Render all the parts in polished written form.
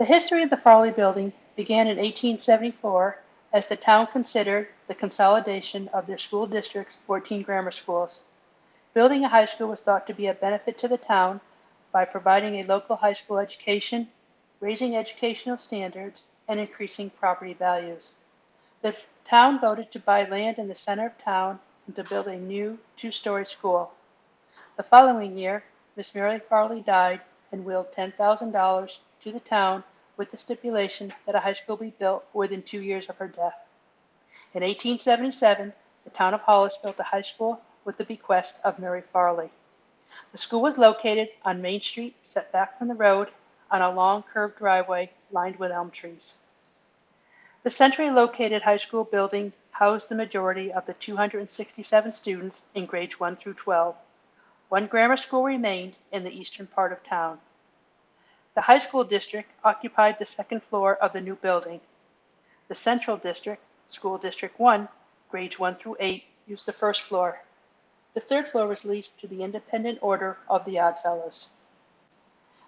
The history of the Farley Building began in 1874 as the town considered the consolidation of their school district's 14 grammar schools. Building a high school was thought to be a benefit to the town by providing a local high school education, raising educational standards, and increasing property values. The town voted to buy land in the center of town and to build a new two-story school. The following year, Miss Mary Farley died and willed $10,000 to the town with the stipulation that a high school be built within 2 years of her death. In 1877, the town of Hollis built a high school with the bequest of Mary Farley. The school was located on Main Street, set back from the road, on a long curved driveway lined with elm trees. The centrally located high school building housed the majority of the 267 students in grades 1 through 12. One grammar school remained in the eastern part of town. The high school district occupied the second floor of the new building. The central district, School District 1, grades 1 through 8, used the first floor. The third floor was leased to the Independent Order of the Oddfellows.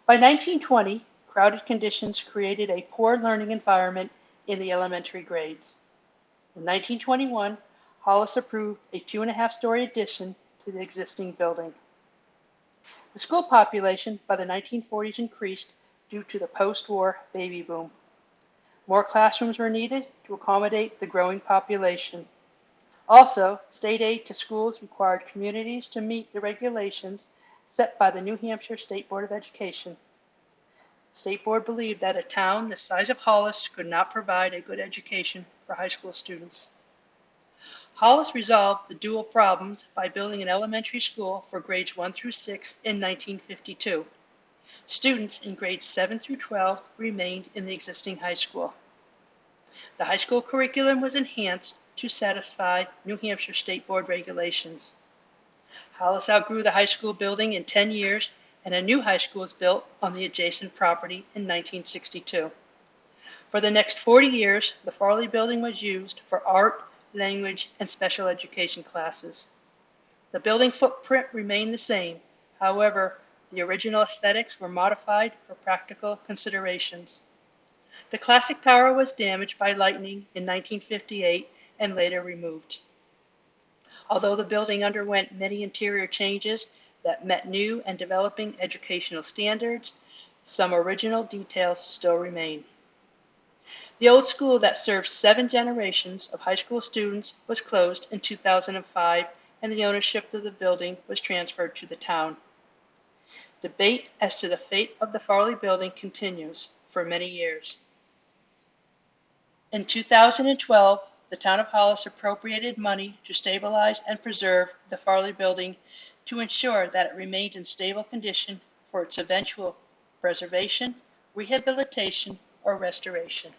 By 1920, crowded conditions created a poor learning environment in the elementary grades. In 1921, Hollis approved a 2.5-story addition to the existing building. The school population by the 1940s increased due to the post-war baby boom. More classrooms were needed to accommodate the growing population. Also, state aid to schools required communities to meet the regulations set by the New Hampshire State Board of Education. The State Board believed that a town the size of Hollis could not provide a good education for high school students. Hollis resolved the dual problems by building an elementary school for grades 1 through 6 in 1952. Students in grades 7 through 12 remained in the existing high school. The high school curriculum was enhanced to satisfy New Hampshire State Board regulations. Hollis outgrew the high school building in 10 years, and a new high school was built on the adjacent property in 1962. For the next 40 years, the Farley Building was used for art, language, and special education classes. The building footprint remained the same. However, the original aesthetics were modified for practical considerations. The classic tower was damaged by lightning in 1958 and later removed. Although the building underwent many interior changes that met new and developing educational standards, some original details still remain. The old school that served 7 generations of high school students was closed in 2005, and the ownership of the building was transferred to the town. Debate as to the fate of the Farley Building continues for many years. In 2012, the town of Hollis appropriated money to stabilize and preserve the Farley Building to ensure that it remained in stable condition for its eventual preservation, rehabilitation, or restoration.